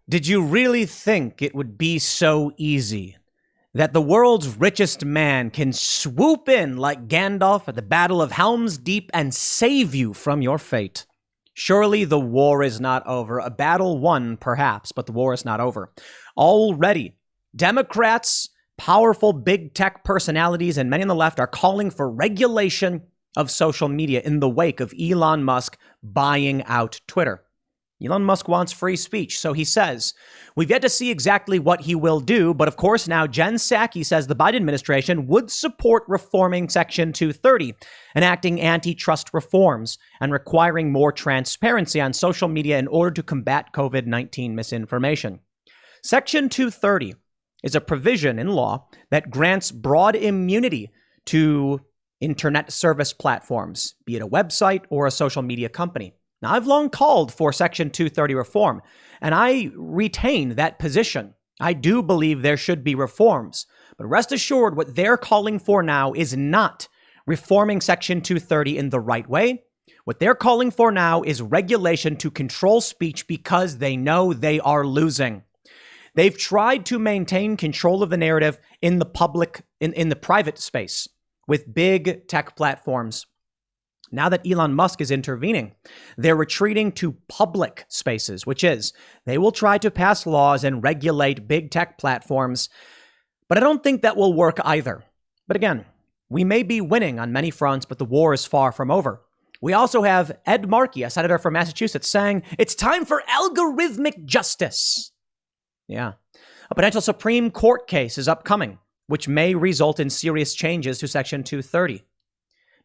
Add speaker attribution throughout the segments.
Speaker 1: Did you really think it would be so easy that the world's richest man can swoop in like Gandalf at the Battle of Helm's Deep and save you from your fate? Surely the war is not over. A battle won, perhaps, but the war is not over. Already, Democrats, powerful big tech personalities, and many on the left are calling for regulation of social media in the wake of Elon Musk buying out Twitter. Elon Musk wants free speech, so he says. We've yet to see exactly what he will do, but of course now Jen Psaki says the Biden administration would support reforming Section 230, enacting antitrust reforms and requiring more transparency on social media in order to combat COVID-19 misinformation. Section 230 is a provision in law that grants broad immunity to internet service platforms, be it a website or a social media company. Now, I've long called for Section 230 reform, and I retain that position. I do believe there should be reforms, but rest assured what they're calling for now is not reforming Section 230 in the right way. What they're calling for now is regulation to control speech because they know they are losing. They've tried to maintain control of the narrative in the public, in the private space with big tech platforms. Now that Elon Musk is intervening, they're retreating to public spaces, which is they will try to pass laws and regulate big tech platforms. But I don't think that will work either. But again, we may be winning on many fronts, but the war is far from over. We also have Ed Markey, a senator from Massachusetts, saying it's time for algorithmic justice. Yeah. A potential Supreme Court case is upcoming, which may result in serious changes to Section 230.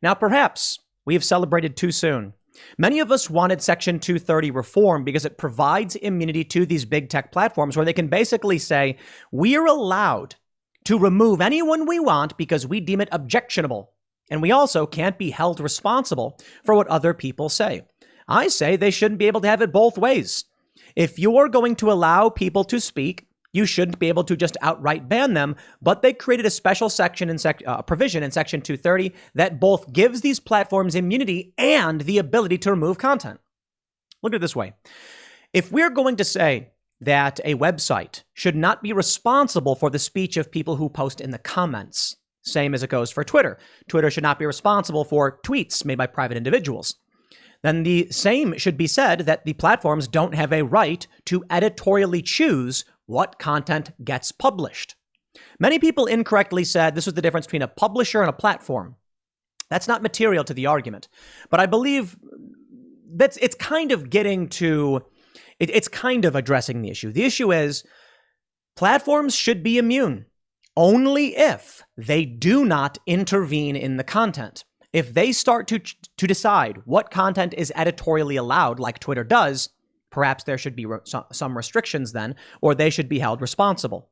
Speaker 1: Now, perhaps we have celebrated too soon. Many of us wanted Section 230 reform because it provides immunity to these big tech platforms where they can basically say, we're allowed to remove anyone we want because we deem it objectionable. And we also can't be held responsible for what other people say. I say they shouldn't be able to have it both ways. If you're going to allow people to speak, you shouldn't be able to just outright ban them, but they created a special section in provision in Section 230 that both gives these platforms immunity and the ability to remove content. Look at it this way. If we're going to say that a website should not be responsible for the speech of people who post in the comments, same as it goes for Twitter. Twitter should not be responsible for tweets made by private individuals. Then the same should be said that the platforms don't have a right to editorially choose what content gets published. Many people incorrectly said this was the difference between a publisher and a platform. That's not material to the argument. But I believe it's kind of getting to, it's kind of addressing the issue. The issue is platforms should be immune only if they do not intervene in the content. If they start to decide what content is editorially allowed, like Twitter does, perhaps there should be some restrictions then, or they should be held responsible.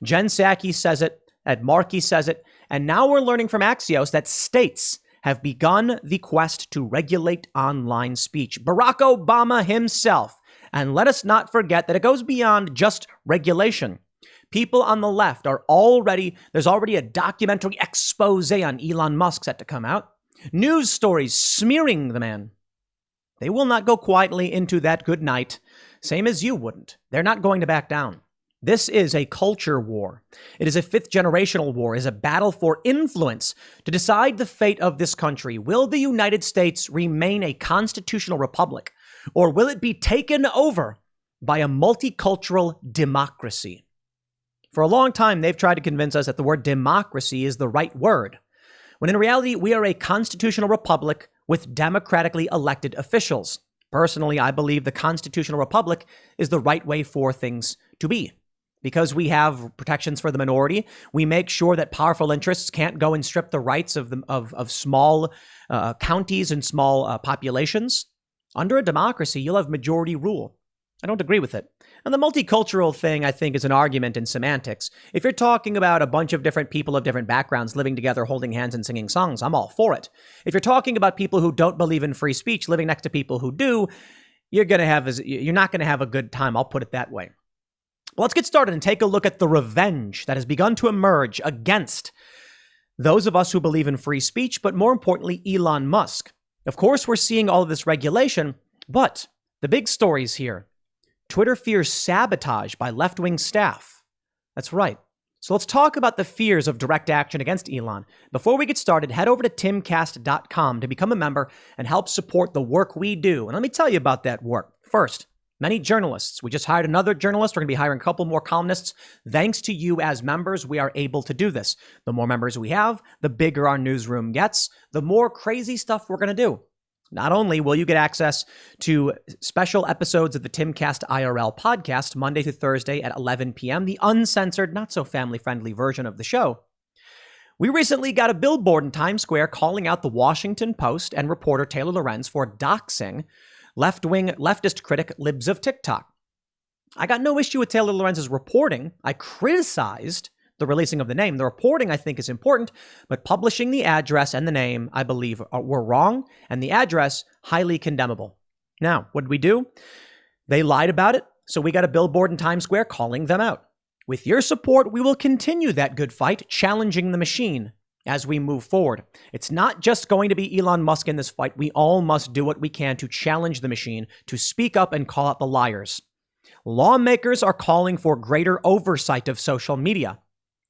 Speaker 1: Jen Psaki says it, Ed Markey says it, and now we're learning from Axios that states have begun the quest to regulate online speech. Barack Obama himself. And let us not forget that it goes beyond just regulation. People on the left there's already a documentary expose on Elon Musk set to come out. News stories smearing the man. They will not go quietly into that good night, same as you wouldn't. They're not going to back down. This is a culture war. It is a fifth generational war. It is a battle for influence to decide the fate of this country. Will the United States remain a constitutional republic, or will it be taken over by a multicultural democracy? For a long time, they've tried to convince us that the word democracy is the right word, when in reality, we are a constitutional republic with democratically elected officials. Personally, I believe the constitutional republic is the right way for things to be. Because we have protections for the minority, we make sure that powerful interests can't go and strip the rights of small counties and small populations. Under a democracy, you'll have majority rule. I don't agree with it. And the multicultural thing, I think, is an argument in semantics. If you're talking about a bunch of different people of different backgrounds living together, holding hands and singing songs, I'm all for it. If you're talking about people who don't believe in free speech living next to people who do, you're not going to have a good time. I'll put it that way. Well, let's get started and take a look at the revenge that has begun to emerge against those of us who believe in free speech, but more importantly, Elon Musk. Of course, we're seeing all of this regulation, but the big stories here. Twitter fears sabotage by left-wing staff. That's right. So let's talk about the fears of direct action against Elon. Before we get started, head over to timcast.com to become a member and help support the work we do. And let me tell you about that work. First, many journalists. We just hired another journalist. We're going to be hiring a couple more columnists. Thanks to you as members, we are able to do this. The more members we have, the bigger our newsroom gets, the more crazy stuff we're going to do. Not only will you get access to special episodes of the Timcast IRL podcast Monday through Thursday at 11 p.m., the uncensored, not so family-friendly version of the show, we recently got a billboard in Times Square calling out the Washington Post and reporter Taylor Lorenz for doxing left-wing leftist critic Libs of TikTok. I got no issue with Taylor Lorenz's reporting. I criticized the releasing of the name. The reporting, I think, is important, but publishing the address and the name, I believe, were wrong, and the address, highly condemnable. Now, what did we do? They lied about it, so we got a billboard in Times Square calling them out. With your support, we will continue that good fight, challenging the machine as we move forward. It's not just going to be Elon Musk in this fight. We all must do what we can to challenge the machine, to speak up and call out the liars. Lawmakers are calling for greater oversight of social media.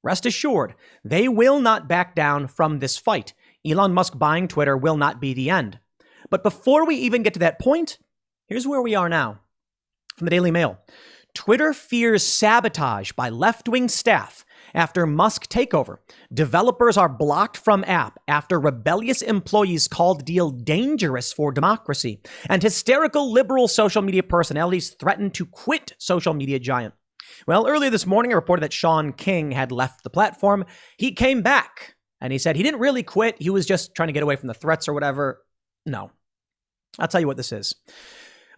Speaker 1: Rest assured, they will not back down from this fight. Elon Musk buying Twitter will not be the end. But before we even get to that point, here's where we are now. From the Daily Mail, Twitter fears sabotage by left-wing staff after Musk takeover. Developers are blocked from app after rebellious employees called deal dangerous for democracy. And hysterical liberal social media personalities threaten to quit social media giant. Well, earlier this morning, I reported that Sean King had left the platform. He came back and he said he didn't really quit. He was just trying to get away from the threats or whatever. No, I'll tell you what this is.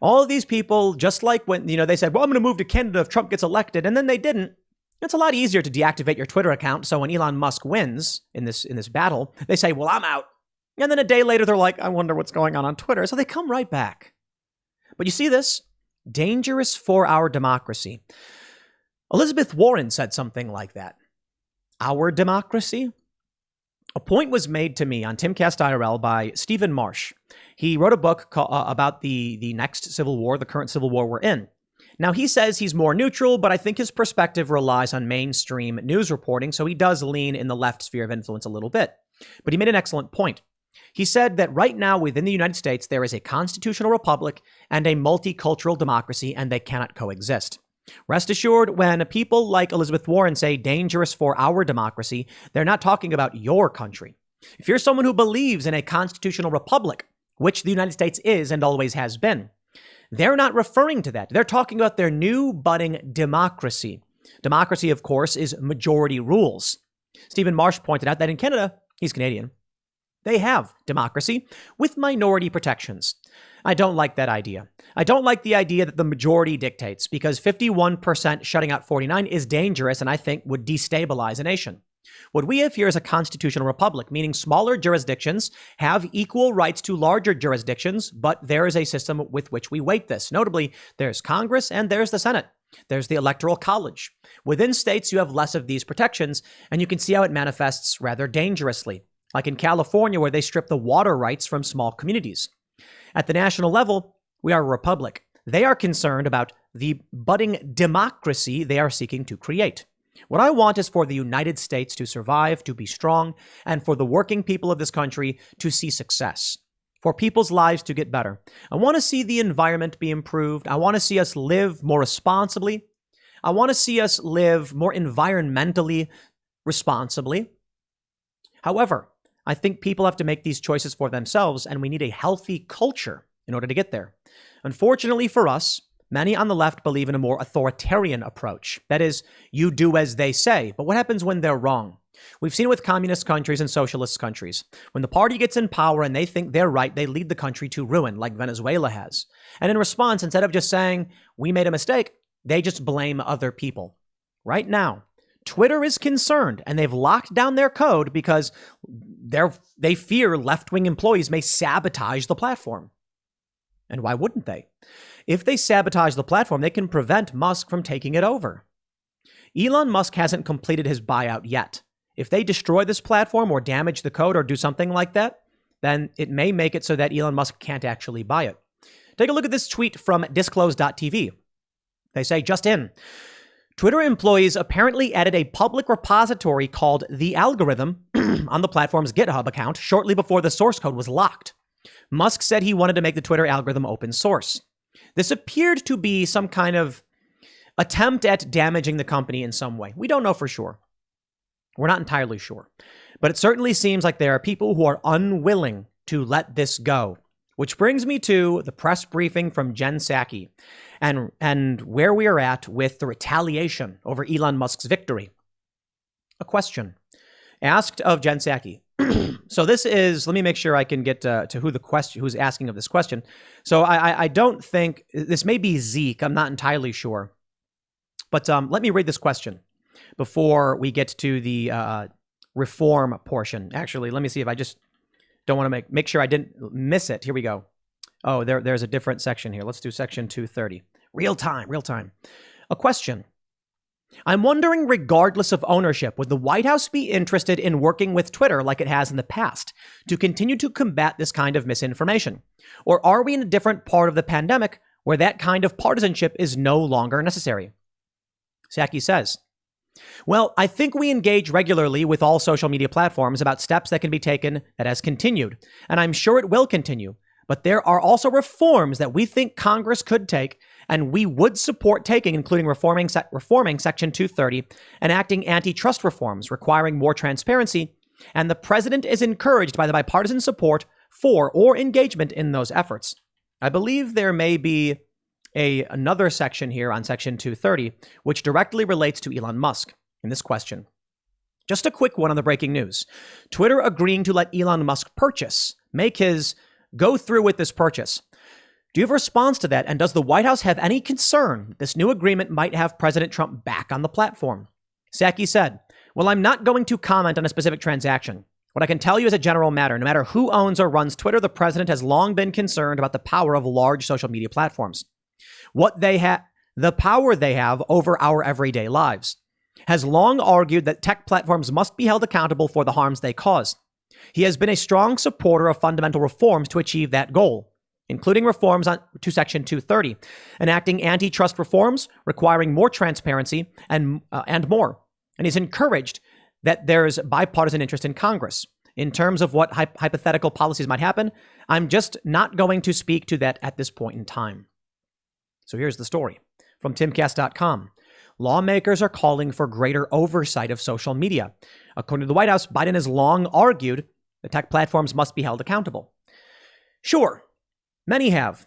Speaker 1: All of these people, just like when, they said, well, I'm going to move to Canada if Trump gets elected, and then they didn't. It's a lot easier to deactivate your Twitter account. So when Elon Musk wins in this battle, they say, well, I'm out. And then a day later, they're like, I wonder what's going on Twitter. So they come right back. But you see this? Dangerous for our democracy. Elizabeth Warren said something like that. Our democracy? A point was made to me on Timcast IRL by Stephen Marsh. He wrote a book about the next civil war, the current civil war we're in. Now, he says he's more neutral, but I think his perspective relies on mainstream news reporting, so he does lean in the left sphere of influence a little bit. But he made an excellent point. He said that right now within the United States, there is a constitutional republic and a multicultural democracy, and they cannot coexist. Rest assured, when people like Elizabeth Warren say dangerous for our democracy, they're not talking about your country. If you're someone who believes in a constitutional republic, which the United States is and always has been, they're not referring to that. They're talking about their new budding democracy. Democracy, of course, is majority rules. Stephen Marsh pointed out that in Canada, he's Canadian, they have democracy with minority protections. I don't like that idea. I don't like the idea that the majority dictates, because 51% shutting out 49 is dangerous and I think would destabilize a nation. What we have here is a constitutional republic, meaning smaller jurisdictions have equal rights to larger jurisdictions, but there is a system with which we weight this. Notably, there's Congress and there's the Senate. There's the Electoral College. Within states, you have less of these protections, and you can see how it manifests rather dangerously, like in California, where they strip the water rights from small communities. At the national level, we are a republic. They are concerned about the budding democracy they are seeking to create. What I want is for the United States to survive, to be strong, and for the working people of this country to see success, for people's lives to get better. I want to see the environment be improved. I want to see us live more responsibly. I want to see us live more environmentally responsibly. However, I think people have to make these choices for themselves, and we need a healthy culture in order to get there. Unfortunately for us, many on the left believe in a more authoritarian approach. That is, you do as they say. But what happens when they're wrong? We've seen it with communist countries and socialist countries. When the party gets in power and they think they're right, they lead the country to ruin, like Venezuela has. And in response, instead of just saying, we made a mistake, they just blame other people. Right now, Twitter is concerned, and they've locked down their code because they fear left-wing employees may sabotage the platform. And why wouldn't they? If they sabotage the platform, they can prevent Musk from taking it over. Elon Musk hasn't completed his buyout yet. If they destroy this platform or damage the code or do something like that, then it may make it so that Elon Musk can't actually buy it. Take a look at this tweet from disclose.tv. They say, just in. Twitter employees apparently added a public repository called The Algorithm on the platform's GitHub account shortly before the source code was locked. Musk said he wanted to make the Twitter algorithm open source. This appeared to be some kind of attempt at damaging the company in some way. We don't know for sure. We're not entirely sure. But it certainly seems like there are people who are unwilling to let this go. Which brings me to the press briefing from Jen Psaki and where we are at with the retaliation over Elon Musk's victory. A question asked of Jen Psaki. So this is, let me make sure I can get to who's asking of this question. So I don't think, this may be Zeke, I'm not entirely sure. But let me read this question before we get to the reform portion. Actually, let me see if I just don't want to make sure I didn't miss it. Here we go. Oh, there's a different section here. Let's do section 230. Real time. A question. I'm wondering, regardless of ownership, would the White House be interested in working with Twitter like it has in the past to continue to combat this kind of misinformation? Or are we in a different part of the pandemic where that kind of partisanship is no longer necessary? Psaki says, well, I think we engage regularly with all social media platforms about steps that can be taken that has continued, and I'm sure it will continue. But there are also reforms that we think Congress could take and we would support taking, including reforming Section 230, enacting antitrust reforms requiring more transparency, and the president is encouraged by the bipartisan support for or engagement in those efforts. I believe there may be another section here on Section 230, which directly relates to Elon Musk in this question. Just a quick one on the breaking news. Twitter agreeing to let Elon Musk go through with this purchase. Do you have a response to that? And does the White House have any concern this new agreement might have President Trump back on the platform? Psaki said, well, I'm not going to comment on a specific transaction. What I can tell you is a general matter. No matter who owns or runs Twitter, the president has long been concerned about the power of large social media platforms. The power they have over our everyday lives. Has long argued that tech platforms must be held accountable for the harms they cause. He has been a strong supporter of fundamental reforms to achieve that goal, including reforms to Section 230, enacting antitrust reforms requiring more transparency and more. And he's encouraged that there's bipartisan interest in Congress. In terms of what hypothetical policies might happen, I'm just not going to speak to that at this point in time. So here's the story from timcast.com. Lawmakers are calling for greater oversight of social media. According to the White House, Biden has long argued that tech platforms must be held accountable. Sure, many have.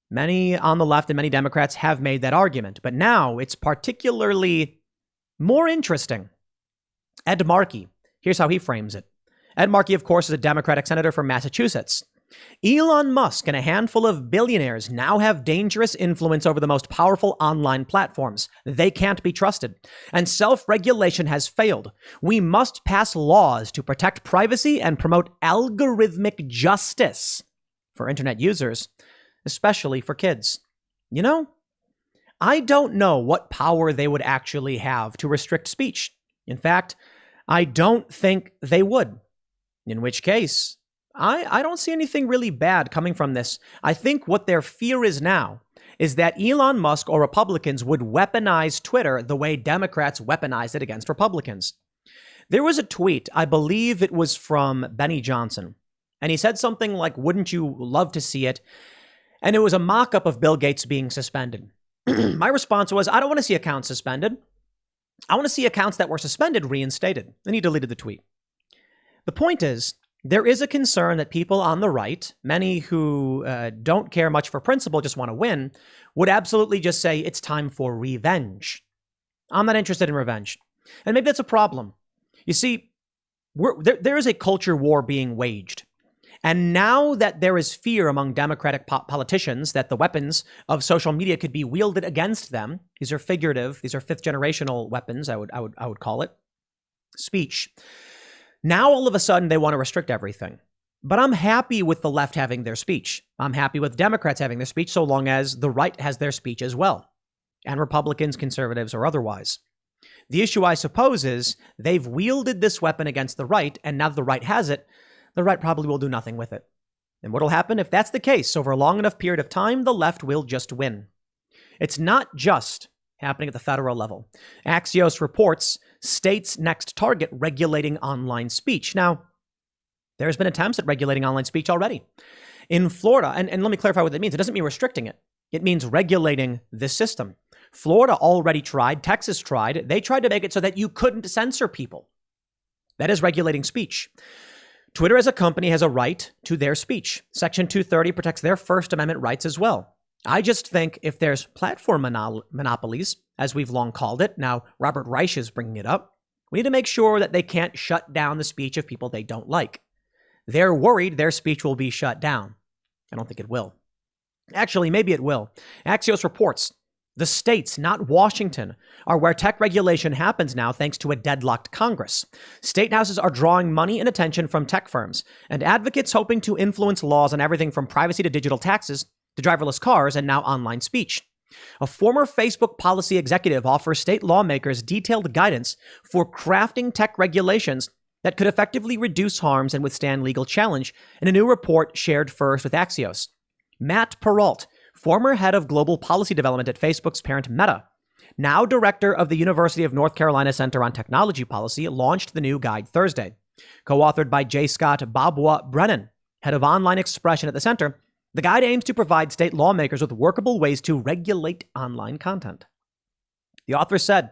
Speaker 1: Many on the left and many Democrats have made that argument. But now it's particularly more interesting. Ed Markey, here's how he frames it. Ed Markey, of course, is a Democratic senator from Massachusetts. Elon Musk and a handful of billionaires now have dangerous influence over the most powerful online platforms. They can't be trusted. And self-regulation has failed. We must pass laws to protect privacy and promote algorithmic justice for internet users, especially for kids. You know, I don't know what power they would actually have to restrict speech. In fact, I don't think they would. In which case, I don't see anything really bad coming from this. I think what their fear is now is that Elon Musk or Republicans would weaponize Twitter the way Democrats weaponized it against Republicans. There was a tweet, I believe it was from Benny Johnson, and he said something like, wouldn't you love to see it? And it was a mock-up of Bill Gates being suspended. My response was, I don't want to see accounts suspended. I want to see accounts that were suspended reinstated. And he deleted the tweet. The point is, there is a concern that people on the right, many who don't care much for principle, just want to win, would absolutely just say it's time for revenge. I'm not interested in revenge. And maybe that's a problem. You see, there is a culture war being waged. And now that there is fear among Democratic politicians that the weapons of social media could be wielded against them, these are figurative, these are fifth generational weapons, I would call it, speech. Now, all of a sudden, they want to restrict everything. But I'm happy with the left having their speech. I'm happy with Democrats having their speech so long as the right has their speech as well. And Republicans, conservatives, or otherwise. The issue, I suppose, is they've wielded this weapon against the right, and now that the right has it, the right probably will do nothing with it. And what'll happen if that's the case over a long enough period of time, the left will just win. It's not just happening at the federal level. Axios reports states' next target regulating online speech. Now, there's been attempts at regulating online speech already. In Florida, and let me clarify what that means. It doesn't mean restricting it. It means regulating this system. Florida already tried. Texas tried. They tried to make it so that you couldn't censor people. That is regulating speech. Twitter as a company has a right to their speech. Section 230 protects their First Amendment rights as well. I just think if there's platform monopolies, as we've long called it, now Robert Reich is bringing it up, we need to make sure that they can't shut down the speech of people they don't like. They're worried their speech will be shut down. I don't think it will. Actually, maybe it will. Axios reports the states, not Washington, are where tech regulation happens now thanks to a deadlocked Congress. State houses are drawing money and attention from tech firms and advocates hoping to influence laws on everything from privacy to digital taxes to driverless cars and now online speech. A former Facebook policy executive offers state lawmakers detailed guidance for crafting tech regulations that could effectively reduce harms and withstand legal challenge in a new report shared first with Axios. Matt Peralt, former head of global policy development at Facebook's parent Meta, now director of the University of North Carolina Center on Technology Policy, launched the new guide Thursday. Co-authored by J. Scott Babwa Brennan, head of online expression at the center, the guide aims to provide state lawmakers with workable ways to regulate online content. The author said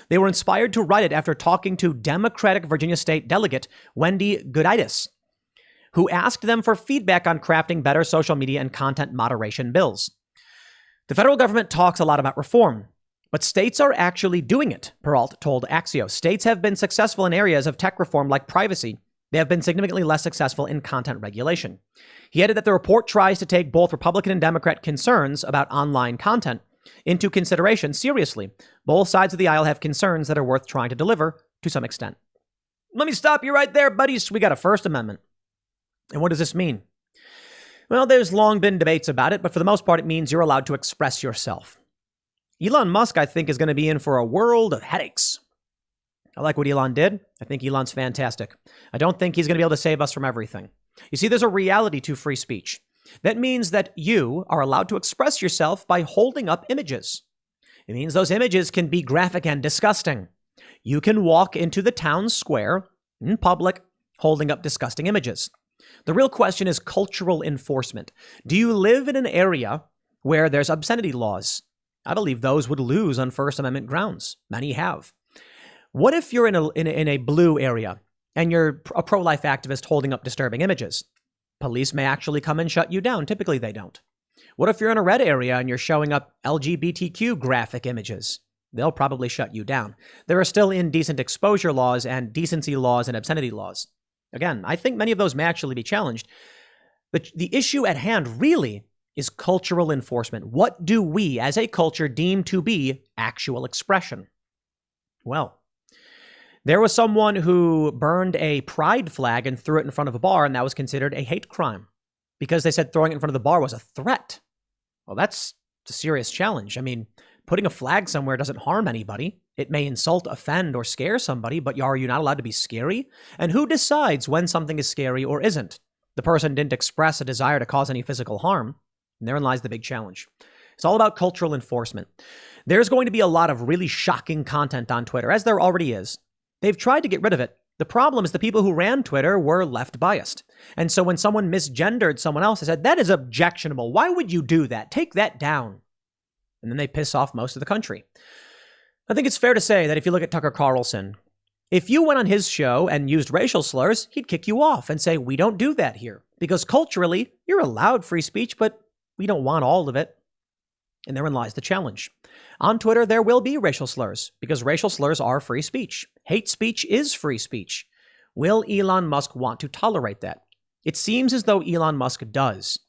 Speaker 1: they were inspired to write it after talking to Democratic Virginia State Delegate Wendy Goodidis, who asked them for feedback on crafting better social media and content moderation bills. The federal government talks a lot about reform, but states are actually doing it, Peralt told Axios. States have been successful in areas of tech reform like privacy. They have been significantly less successful in content regulation. He added that the report tries to take both Republican and Democrat concerns about online content into consideration seriously. Both sides of the aisle have concerns that are worth trying to deliver to some extent. Let me stop you right there, buddies. We got a First Amendment. And what does this mean? Well, there's long been debates about it, but for the most part, it means you're allowed to express yourself. Elon Musk, I think, is going to be in for a world of headaches. I like what Elon did. I think Elon's fantastic. I don't think he's going to be able to save us from everything. You see, there's a reality to free speech. That means that you are allowed to express yourself by holding up images. It means those images can be graphic and disgusting. You can walk into the town square in public holding up disgusting images. The real question is cultural enforcement. Do you live in an area where there's obscenity laws? I believe those would lose on First Amendment grounds. Many have. What if you're in a blue area and you're a pro-life activist holding up disturbing images? Police may actually come and shut you down. Typically, they don't. What if you're in a red area and you're showing up LGBTQ graphic images? They'll probably shut you down. There are still indecent exposure laws and decency laws and obscenity laws. Again, I think many of those may actually be challenged. The issue at hand really is cultural enforcement. What do we as a culture deem to be actual expression? Well, there was someone who burned a pride flag and threw it in front of a bar, and that was considered a hate crime because they said throwing it in front of the bar was a threat. Well, that's a serious challenge. I mean, putting a flag somewhere doesn't harm anybody. It may insult, offend, or scare somebody, but are you not allowed to be scary? And who decides when something is scary or isn't? The person didn't express a desire to cause any physical harm. And therein lies the big challenge. It's all about cultural enforcement. There's going to be a lot of really shocking content on Twitter, as there already is. They've tried to get rid of it. The problem is the people who ran Twitter were left biased. And so when someone misgendered someone else, they said, that is objectionable. Why would you do that? Take that down. And then they piss off most of the country. I think it's fair to say that if you look at Tucker Carlson, if you went on his show and used racial slurs, he'd kick you off and say, we don't do that here. Because culturally, you're allowed free speech, but we don't want all of it. And therein lies the challenge. On Twitter, there will be racial slurs because racial slurs are free speech. Hate speech is free speech. Will Elon Musk want to tolerate that? It seems as though Elon Musk does.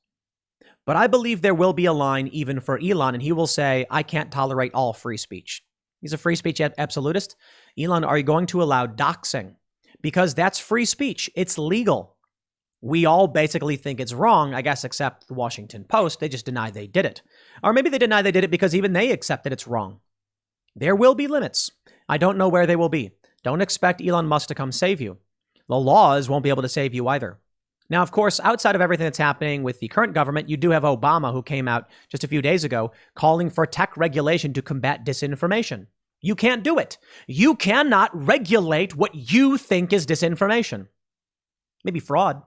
Speaker 1: But I believe there will be a line even for Elon, and he will say, I can't tolerate all free speech. He's a free speech absolutist. Elon, are you going to allow doxing? Because that's free speech. It's legal. We all basically think it's wrong, I guess, except the Washington Post. They just deny they did it. Or maybe they deny they did it because even they accept that it's wrong. There will be limits. I don't know where they will be. Don't expect Elon Musk to come save you. The laws won't be able to save you either. Now, of course, outside of everything that's happening with the current government, you do have Obama, who came out just a few days ago calling for tech regulation to combat disinformation. You can't do it. You cannot regulate what you think is disinformation. Maybe fraud.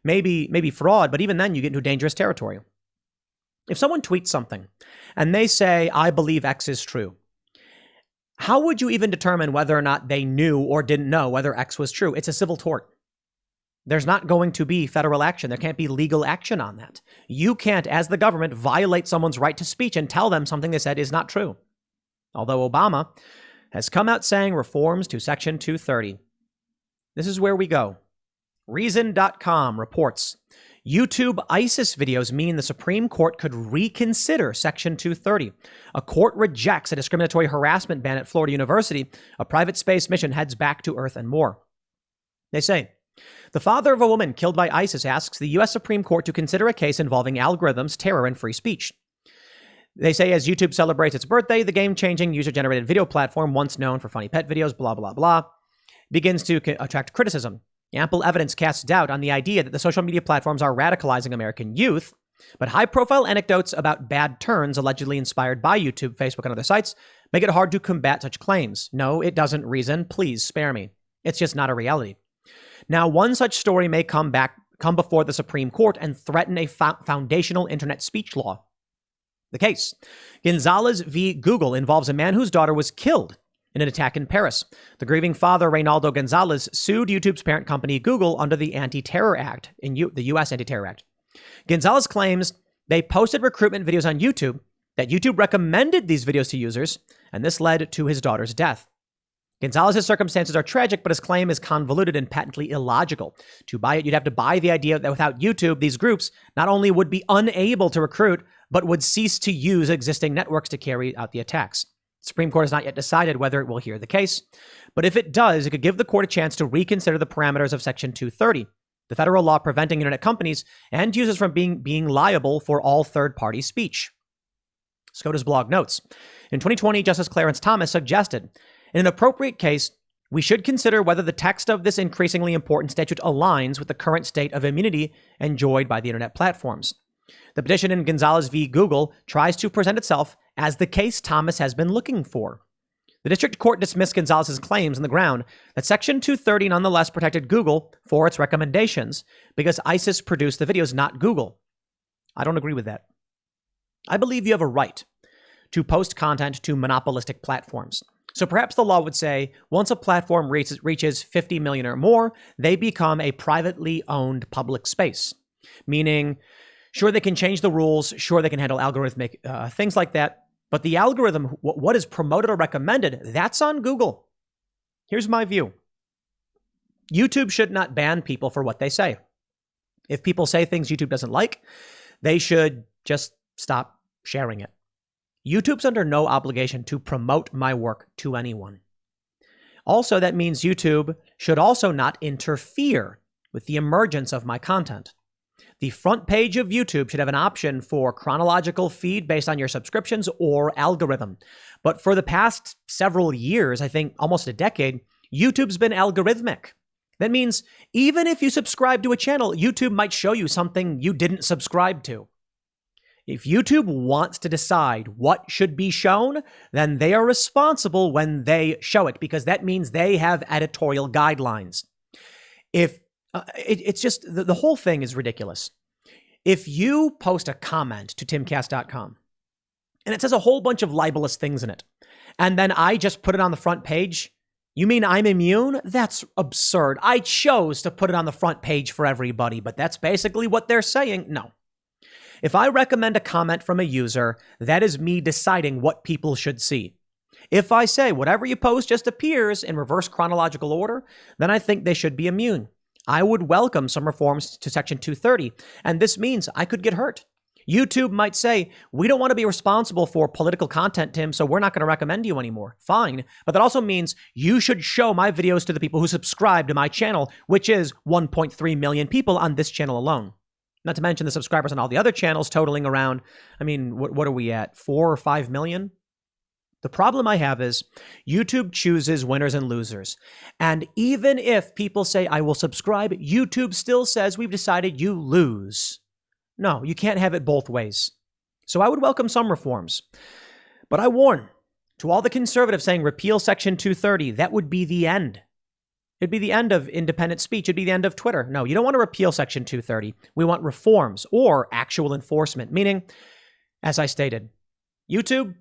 Speaker 1: Maybe fraud, but even then you get into dangerous territory. If someone tweets something and they say, I believe X is true, how would you even determine whether or not they knew or didn't know whether X was true? It's a civil tort. There's not going to be federal action. There can't be legal action on that. You can't, as the government, violate someone's right to speech and tell them something they said is not true. Although Obama has come out saying reforms to Section 230. This is where we go. Reason.com reports, YouTube ISIS videos mean the Supreme Court could reconsider Section 230. A court rejects a discriminatory harassment ban at Florida University. A private space mission heads back to Earth and more. They say, the father of a woman killed by ISIS asks the U.S. Supreme Court to consider a case involving algorithms, terror, and free speech. They say as YouTube celebrates its birthday, the game-changing user-generated video platform, once known for funny pet videos, blah, blah, blah, begins to attract criticism. Ample evidence casts doubt on the idea that the social media platforms are radicalizing American youth, but high-profile anecdotes about bad turns allegedly inspired by YouTube, Facebook, and other sites make it hard to combat such claims. No, it doesn't, Reason. Please spare me. It's just not a reality. Now, one such story may come before the Supreme Court and threaten a foundational internet speech law. The case, Gonzalez v. Google, involves a man whose daughter was killed in an attack in Paris. The grieving father, Reynaldo Gonzalez, sued YouTube's parent company, Google, under the Anti-Terror Act, the U.S. Anti-Terror Act. Gonzalez claims they posted recruitment videos on YouTube, that YouTube recommended these videos to users, and this led to his daughter's death. Gonzalez's circumstances are tragic, but his claim is convoluted and patently illogical. To buy it, you'd have to buy the idea that without YouTube, these groups not only would be unable to recruit, but would cease to use existing networks to carry out the attacks. The Supreme Court has not yet decided whether it will hear the case, but if it does, it could give the court a chance to reconsider the parameters of Section 230, the federal law preventing internet companies and users from being liable for all third-party speech. SCOTUS blog notes, in 2020, Justice Clarence Thomas suggested, in an appropriate case, we should consider whether the text of this increasingly important statute aligns with the current state of immunity enjoyed by the internet platforms. The petition in Gonzalez v. Google tries to present itself as the case Thomas has been looking for. The district court dismissed Gonzalez's claims on the ground that Section 230 nonetheless protected Google for its recommendations because ISIS produced the videos, not Google. I don't agree with that. I believe you have a right to post content to monopolistic platforms. So perhaps the law would say once a platform reaches 50 million or more, they become a privately owned public space, meaning sure, they can change the rules. Sure, they can handle algorithmic things like that. But the algorithm, what is promoted or recommended, that's on Google. Here's my view. YouTube should not ban people for what they say. If people say things YouTube doesn't like, they should just stop sharing it. YouTube's under no obligation to promote my work to anyone. Also, that means YouTube should also not interfere with the emergence of my content. The front page of YouTube should have an option for chronological feed based on your subscriptions or algorithm. But for the past several years, I think almost a decade, YouTube's been algorithmic. That means even if you subscribe to a channel, YouTube might show you something you didn't subscribe to. If YouTube wants to decide what should be shown, then they are responsible when they show it, because that means they have editorial guidelines. It's just, the whole thing is ridiculous. If you post a comment to timcast.com and it says a whole bunch of libelous things in it, and then I just put it on the front page, you mean I'm immune? That's absurd. I chose to put it on the front page for everybody, but that's basically what they're saying. No. If I recommend a comment from a user, that is me deciding what people should see. If I say whatever you post just appears in reverse chronological order, then I think they should be immune. I would welcome some reforms to Section 230, and this means I could get hurt. YouTube might say, we don't want to be responsible for political content, Tim, so we're not going to recommend you anymore. Fine. But that also means you should show my videos to the people who subscribe to my channel, which is 1.3 million people on this channel alone. Not to mention the subscribers on all the other channels totaling around, what are we at? 4 or 5 million? The problem I have is YouTube chooses winners and losers. And even if people say, I will subscribe, YouTube still says, we've decided you lose. No, you can't have it both ways. So I would welcome some reforms. But I warn, to all the conservatives saying repeal Section 230, that would be the end. It'd be the end of independent speech. It'd be the end of Twitter. No, you don't want to repeal Section 230. We want reforms or actual enforcement, meaning, as I stated, YouTube,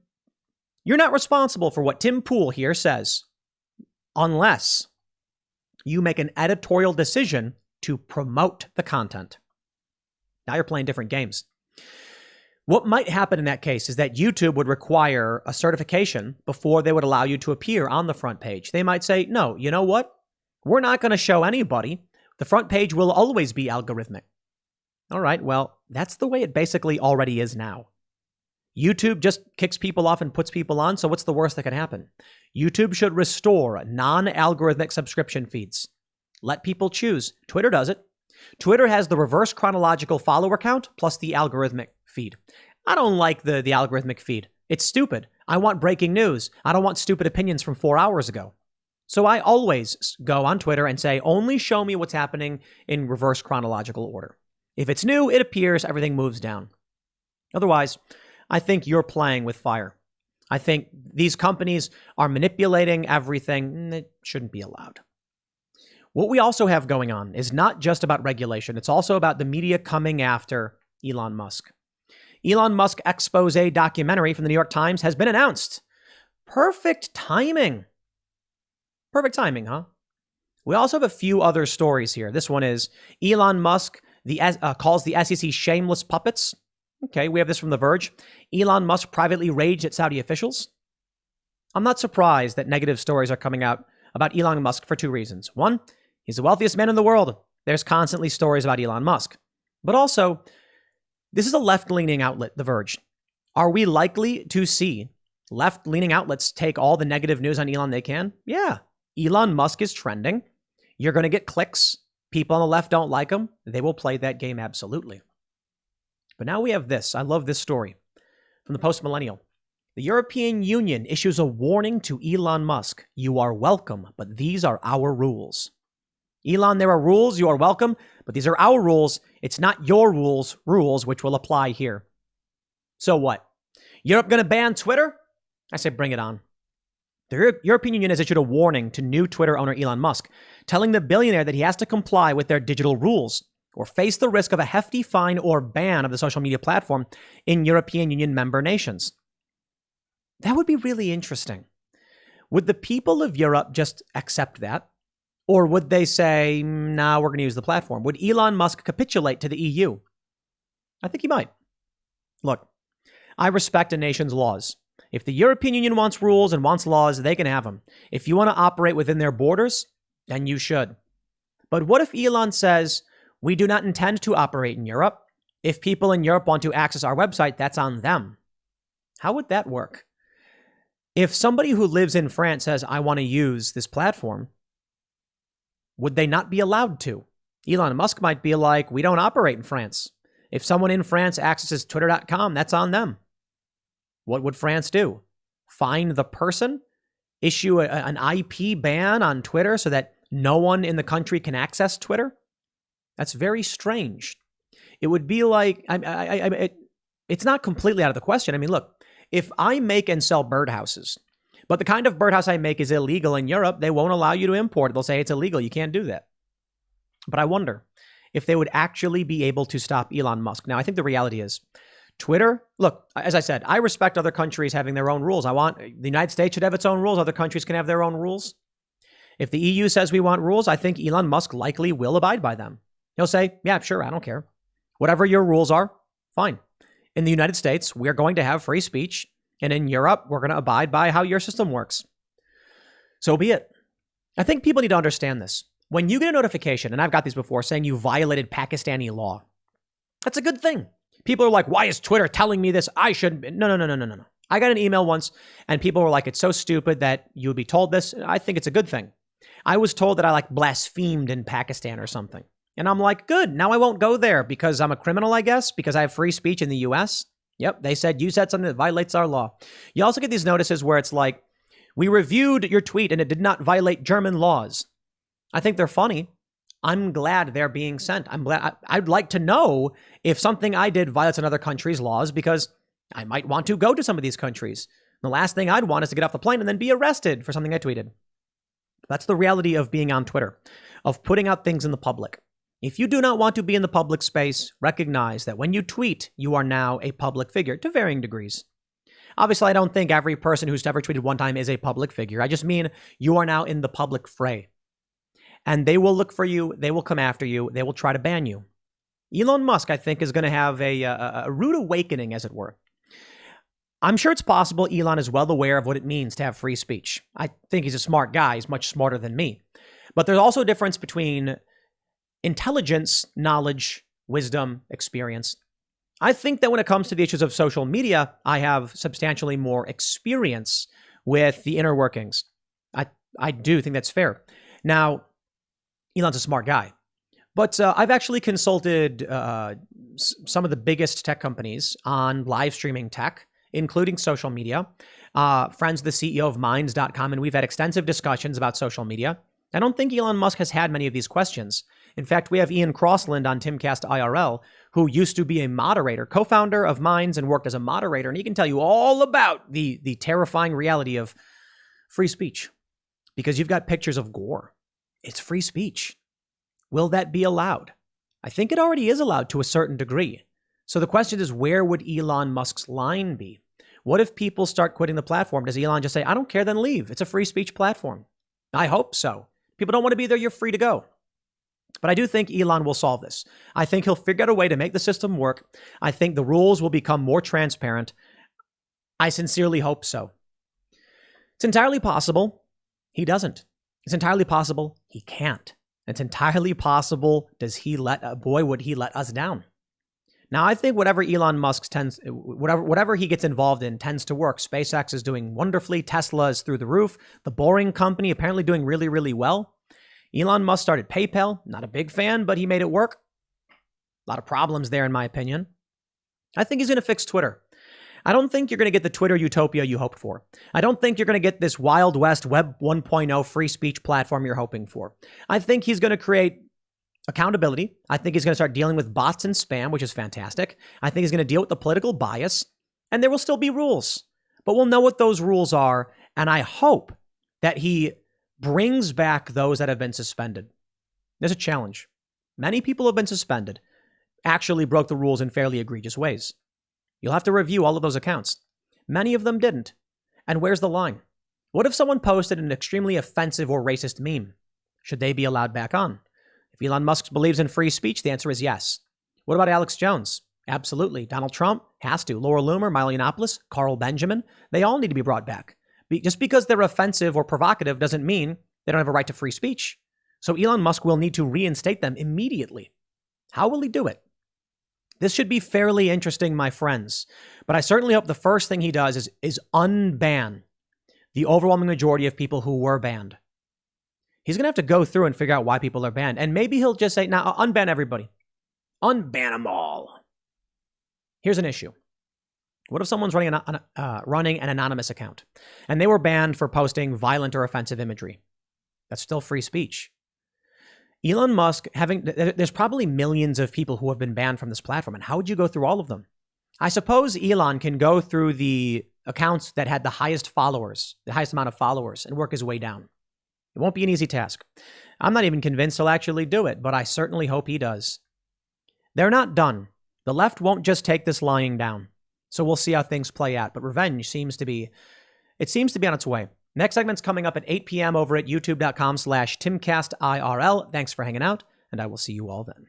Speaker 1: you're not responsible for what Tim Pool here says unless you make an editorial decision to promote the content. Now you're playing different games. What might happen in that case is that YouTube would require a certification before they would allow you to appear on the front page. They might say, no, you know what? We're not going to show anybody. The front page will always be algorithmic. All right, well, that's the way it basically already is now. YouTube just kicks people off and puts people on, so what's the worst that could happen? YouTube should restore non-algorithmic subscription feeds. Let people choose. Twitter does it. Twitter has the reverse chronological follower count plus the algorithmic feed. I don't like the algorithmic feed. It's stupid. I want breaking news. I don't want stupid opinions from 4 hours ago. So I always go on Twitter and say, only show me what's happening in reverse chronological order. If it's new, it appears, everything moves down. Otherwise, I think you're playing with fire. I think these companies are manipulating everything. It shouldn't be allowed. What we also have going on is not just about regulation. It's also about the media coming after Elon Musk. Elon Musk expose documentary from the New York Times has been announced. Perfect timing. Perfect timing, huh? We also have a few other stories here. This one is Elon Musk calls the SEC shameless puppets. Okay, we have this from The Verge. Elon Musk privately raged at Saudi officials. I'm not surprised that negative stories are coming out about Elon Musk for two reasons. One, he's the wealthiest man in the world. There's constantly stories about Elon Musk. But also, this is a left-leaning outlet, The Verge. Are we likely to see left-leaning outlets take all the negative news on Elon they can? Yeah. Elon Musk is trending. You're going to get clicks. People on the left don't like him. They will play that game, absolutely. But now we have this. I love this story from the Post-Millennial. The European Union issues a warning to Elon Musk. You are welcome, but these are our rules. Elon, there are rules. You are welcome, but these are our rules. It's not your rules, which will apply here. So what? Europe going to ban Twitter? I say bring it on. The European Union has issued a warning to new Twitter owner Elon Musk, telling the billionaire that he has to comply with their digital rules or face the risk of a hefty fine or ban of the social media platform in European Union member nations. That would be really interesting. Would the people of Europe just accept that? Or would they say, nah, we're going to use the platform? Would Elon Musk capitulate to the EU? I think he might. Look, I respect a nation's laws. If the European Union wants rules and wants laws, they can have them. If you want to operate within their borders, then you should. But what if Elon says, we do not intend to operate in Europe? If people in Europe want to access our website, that's on them. How would that work? If somebody who lives in France says, I want to use this platform, would they not be allowed to? Elon Musk might be like, we don't operate in France. If someone in France accesses twitter.com, that's on them. What would France do? Fine the person? Issue an IP ban on Twitter so that no one in the country can access Twitter? That's very strange. It would be like, it's not completely out of the question. I mean, look, if I make and sell birdhouses, but the kind of birdhouse I make is illegal in Europe, they won't allow you to import it. They'll say it's illegal. You can't do that. But I wonder if they would actually be able to stop Elon Musk. Now, I think the reality is Twitter, look, as I said, I respect other countries having their own rules. I want the United States should have its own rules. Other countries can have their own rules. If the EU says we want rules, I think Elon Musk likely will abide by them. He'll say, yeah, sure, I don't care. Whatever your rules are, fine. In the United States, we're going to have free speech. And in Europe, we're going to abide by how your system works. So be it. I think people need to understand this. When you get a notification, and I've got these before, saying you violated Pakistani law, that's a good thing. People are like, why is Twitter telling me this? I shouldn't. No. I got an email once, and people were like, it's so stupid that you would be told this. I think it's a good thing. I was told that I blasphemed in Pakistan or something. And I'm like, good, now I won't go there because I'm a criminal, I guess, because I have free speech in the US. Yep, they said you said something that violates our law. You also get these notices where it's like, we reviewed your tweet and it did not violate German laws. I think they're funny. I'm glad they're being sent. I'm glad. I'd like to know if something I did violates another country's laws, because I might want to go to some of these countries. The last thing I'd want is to get off the plane and then be arrested for something I tweeted. That's the reality of being on Twitter, of putting out things in the public. If you do not want to be in the public space, recognize that when you tweet, you are now a public figure to varying degrees. Obviously, I don't think every person who's ever tweeted one time is a public figure. I just mean you are now in the public fray. And they will look for you. They will come after you. They will try to ban you. Elon Musk, I think, is going to have a rude awakening, as it were. I'm sure it's possible Elon is well aware of what it means to have free speech. I think he's a smart guy. He's much smarter than me. But there's also a difference between intelligence, knowledge, wisdom, experience. I think that when it comes to the issues of social media, I have substantially more experience with the inner workings. I do think that's fair. Now, Elon's a smart guy, but I've actually consulted some of the biggest tech companies on live streaming tech, including social media. Friends of the CEO of Minds.com, and we've had extensive discussions about social media. I don't think Elon Musk has had many of these questions. In fact, we have Ian Crossland on Timcast IRL, who used to be a moderator, co-founder of Minds, and worked as a moderator, and he can tell you all about the terrifying reality of free speech, because you've got pictures of gore. It's free speech. Will that be allowed? I think it already is allowed to a certain degree. So the question is, where would Elon Musk's line be? What if people start quitting the platform? Does Elon just say, I don't care, then leave? It's a free speech platform. I hope so. People don't want to be there, you're free to go. But I do think Elon will solve this. I think he'll figure out a way to make the system work. I think the rules will become more transparent. I sincerely hope so. It's entirely possible he doesn't. It's entirely possible he can't. It's entirely possible would he let us down. Now, I think whatever Elon Musk whatever he gets involved in tends to work. SpaceX is doing wonderfully. Tesla is through the roof. The Boring Company apparently doing really, really well. Elon Musk started PayPal. Not a big fan, but he made it work. A lot of problems there, in my opinion. I think he's going to fix Twitter. I don't think you're going to get the Twitter utopia you hoped for. I don't think you're going to get this Wild West Web 1.0 free speech platform you're hoping for. I think he's going to create accountability. I think he's going to start dealing with bots and spam, which is fantastic. I think he's going to deal with the political bias, and there will still be rules, but we'll know what those rules are. And I hope that he brings back those that have been suspended. There's a challenge. Many people have been suspended, actually broke the rules in fairly egregious ways. You'll have to review all of those accounts. Many of them didn't. And where's the line? What if someone posted an extremely offensive or racist meme? Should they be allowed back on? If Elon Musk believes in free speech, the answer is yes. What about Alex Jones? Absolutely. Donald Trump has to. Laura Loomer, Milo Yiannopoulos, Carl Benjamin, they all need to be brought back. Just because they're offensive or provocative doesn't mean they don't have a right to free speech. So Elon Musk will need to reinstate them immediately. How will he do it? This should be fairly interesting, my friends. But I certainly hope the first thing he does is unban the overwhelming majority of people who were banned. He's going to have to go through and figure out why people are banned. And maybe he'll just say, now unban everybody. Unban them all. Here's an issue. What if someone's running an anonymous account and they were banned for posting violent or offensive imagery? That's still free speech. Elon Musk there's probably millions of people who have been banned from this platform. And how would you go through all of them? I suppose Elon can go through the accounts that had the highest amount of followers, and work his way down. It won't be an easy task. I'm not even convinced he'll actually do it, but I certainly hope he does. They're not done. The left won't just take this lying down. So we'll see how things play out. But revenge seems to be on its way. Next segment's coming up at 8 p.m. over at youtube.com/TimcastIRL. Thanks for hanging out, and I will see you all then.